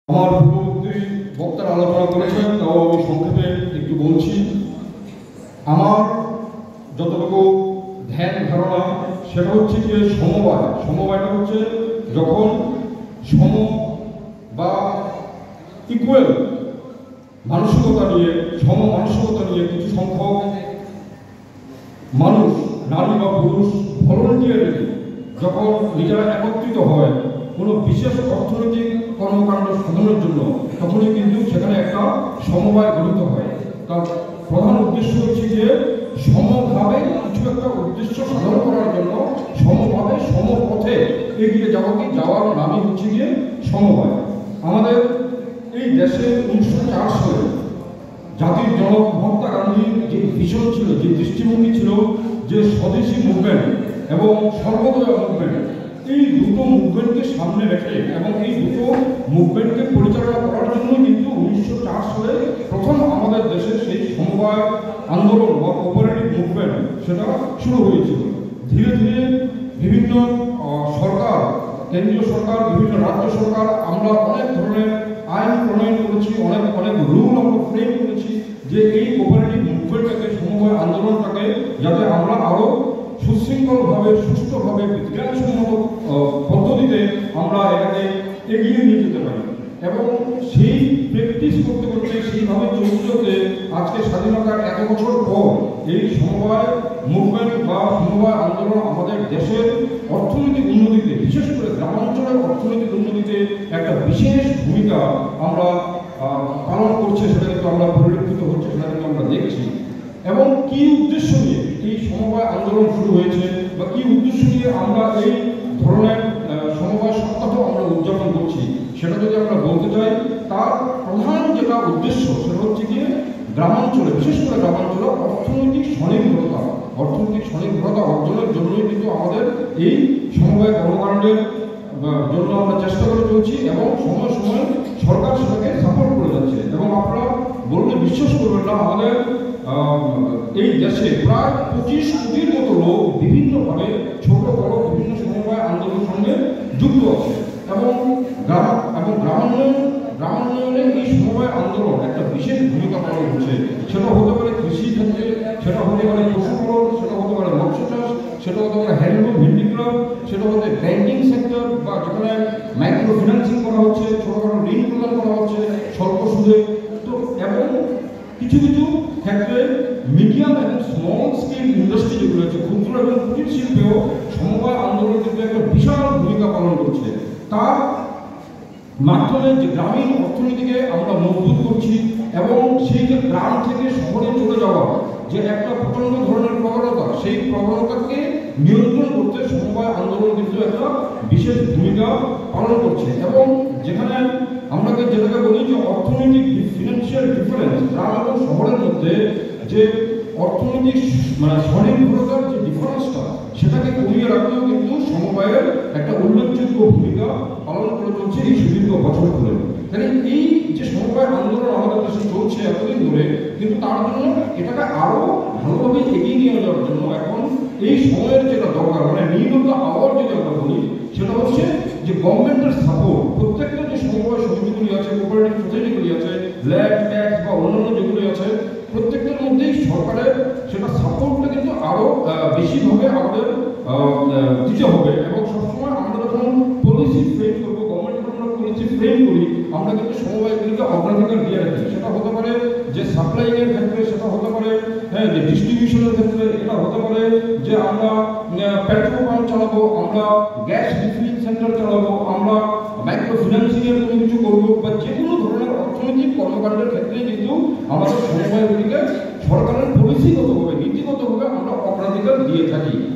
আমার পূর্ববর্তী বক্তারা আলোচনা করেছেন, তাও আমি সংক্ষেপে একটু বলছি। আমার যতটুকু ধ্যান ধারণা সেটা হচ্ছে যে সমবায়টা হচ্ছে যখন সম বা ইকুয়াল মানসিকতা নিয়ে কিছু সংখ্যক মানুষ, নারী বা পুরুষ, ভলেন্টিয়ারলি যখন নিজেরা একত্রিত হয় কোনো বিশেষ অর্থনৈতিক কর্মকাণ্ড সাধনের জন্য, তখনই কিন্তু সেখানে একটা সমবায় গঠিত হয়। তার প্রধান উদ্দেশ্য হচ্ছে যে সমভাবে কিছু একটা উদ্দেশ্য সাধন করার জন্য সমভাবে সমপথে এগিয়ে যাওয়ার নামই হচ্ছে গিয়ে সমবায়। আমাদের এই দেশে 1904 সালে জাতির জনক মহাত্মা গান্ধীর যে ভিশন ছিল, যে দৃষ্টিভঙ্গি ছিল, যে স্বদেশী মুভমেন্ট এবং সর্বোদয় মুভমেন্ট, এই দুটো মুভমেন্টকে সামনে রেখে এবং এই দুটো মুভমেন্টকে পরিচালনা করার জন্য কিন্তু 1904 সালে প্রথম আমাদের দেশে সেই সমবায় আন্দোলন বা কোঅপারেটিভ মুভমেন্ট সেটা শুরু হয়েছিল। ধীরে ধীরে বিভিন্ন সরকার, কেন্দ্রীয় সরকার, বিভিন্ন রাজ্য সরকার, আমরা অনেক ধরনের আইন প্রণয়ন করেছি, অনেক রুল আমরা ফ্রেম করেছি যে এই কোঅপারেটিভ মুভমেন্টটাকে, সমবায় আন্দোলনটাকে যাতে আমরা আরও সুশৃঙ্খলভাবে, সুষ্ঠুভাবে, বিজ্ঞানসম্মত পদ্ধতিতে আমরা এটাকে এগিয়ে নিয়ে যেতে পারি। এবং সেই প্র্যাকটিস করতে করতে, সেইভাবে চলতে আজকে স্বাধীনতার এত বছর পর এই সমবায় মুভমেন্ট বা সমবায় আন্দোলন আমাদের দেশের অর্থনৈতিক উন্নতিতে, বিশেষ করে গ্রামাঞ্চলের অর্থনৈতিক উন্নতিতে একটা বিশেষ ভূমিকা আমরা পালন করছে, সেটা কিন্তু আমরা পরিলক্ষিত হচ্ছে, সেটা কিন্তু আমরা দেখছি। এবং কি উদ্দেশ্য নিয়ে এই সমবায় আন্দোলন শুরু হয়েছে বা কি উদ্দেশ্য নিয়ে আমরা এই ধরনের সমবায় সপ্তাহ আমরা উদযাপন করছি, সেটা যদি আমরা বলতে চাই, তার প্রধান যেটা উদ্দেশ্য সেটা হচ্ছে গিয়ে গ্রামাঞ্চলে, বিশেষ করে গ্রামাঞ্চলে অর্থনৈতিক স্বনির্ভরতা অর্জনের জন্যই কিন্তু আমাদের এই সমবায় কর্মকাণ্ডের জন্য আমরা চেষ্টা করে চলছি এবং সময় সময় সরকার সেটাকে সাপোর্ট করে যাচ্ছে। এবং আপনারা বললে বিশ্বাস করবেন না, আমাদের এই দেশে প্রায় 25 কোটির মতো লোক বিভিন্নভাবে ছোট বড় বিভিন্ন সমবায় আন্দোলনের সঙ্গে যুক্ত আছে। এবং গ্রামান্বয়নে এই সমবায় আন্দোলন একটা বিশেষ ভূমিকা পালন করছে। সেটা হতে পারে কৃষি ক্ষেত্রে, সেটা হতে পারে পশুপালন, সেটা হতে পারে মৎস্য চাষ, সেটা হতে পারে হ্যান্ডলুম হ্যান্ডিক্রাফট, সেটা হতে ব্যাংকিং সেক্টর বা যেখানে মাইক্রো ফিন্যান্সিং করা হচ্ছে, ছোটখাটো ঋণ প্রদান করা হচ্ছে স্বল্প সুদে। তো এবং কিছু ক্ষেত্রে মিডিয়াম এবং স্মল স্কেল ইন্ডাস্ট্রি যেগুলো আছে, ক্ষুদ্র এবং কুটির শিল্পেও সমবায় আন্দোলন কিন্তু একটা বিশাল ভূমিকা পালন করছে। তার মাধ্যমে যে গ্রামীণ অর্থনীতিকে আমরা মজবুত করছি এবং সেই যে গ্রাম থেকে শহরে চলে যাওয়া যে একটা প্রচন্ড ধরনের প্রবণতা, সেই প্রবণতাকে নিয়ন্ত্রণ করতে সমবায় আন্দোলন কিন্তু একটা বিশেষ ভূমিকা পালন করছে। এবং যেখানে যেটাকে বলি যে অর্থনৈতিক ফিনান্সিয়াল ডিফারেন্স, গ্রাম এবং শহরের মধ্যে যে অর্থনৈতিক স্বনির্ভরতার যে ডিফারেন্সটা, সেটাকে কমিয়ে রাখতেও কিন্তু সমবায়ের একটা উল্লেখযোগ্য ভূমিকা পালন করে চলছে এই সুদীর্ঘ বছর ধরে। তাহলে এই যে সমবায় আন্দোলন আমাদের দেশে চলছে এতদিন ধরে, কিন্তু তার জন্য এটাকে আরো ভালোভাবে এগিয়ে নিয়ে যাওয়ার জন্য এখন এই সময়ের যেটা দরকার, নিয়মিত আওয়ার যদি আমরা বলি, সেটা হচ্ছে যে গভর্নমেন্টের সাপোর্ট। প্রত্যেকটা যে সমবায় সমিতিগুলি আছে, কোঅপারেটিভ সোসাইটিগুলি আছে, ল্যান্ড ট্যাক্স বা অন্যান্য যেগুলি আছে, প্রত্যেকটার মধ্যেই সরকারের সেটা সাপোর্টটা কিন্তু আরো বেশিভাবে আমাদের দিতে হবে। এবং সবসময় আমরা যখন পলিসি ফ্রেম করবো, গভর্নমেন্ট আমরা পলিসি ফ্রেম করি, আমরা কিন্তু সমবায়গুলিকে অগ্রাধিকার দিয়ে রাখি। সেটা হতে পারে যে সাপ্লাইং এর ক্ষেত্রে, সেটা হতে পারে যে ডিস্ট্রিবিউশনের ক্ষেত্রে, এটা হতে পারে যে আমরা পেট্রোল পাম্প চালাবো, আমরা গ্যাস রিফিলিং সেন্টার চালাবো, আমরা মাইক্রো ফিন্যান্সিং এর কোনো কিছু করবো, বা যে কোনো ধরনের অর্থনৈতিক কর্মকাণ্ডের ক্ষেত্রে কিন্তু আমাদের সমবায়গুলিকে সরকারের পলিসিগতভাবে, নীতিগতভাবে আমরা অগ্রাধিকার দিয়ে থাকি।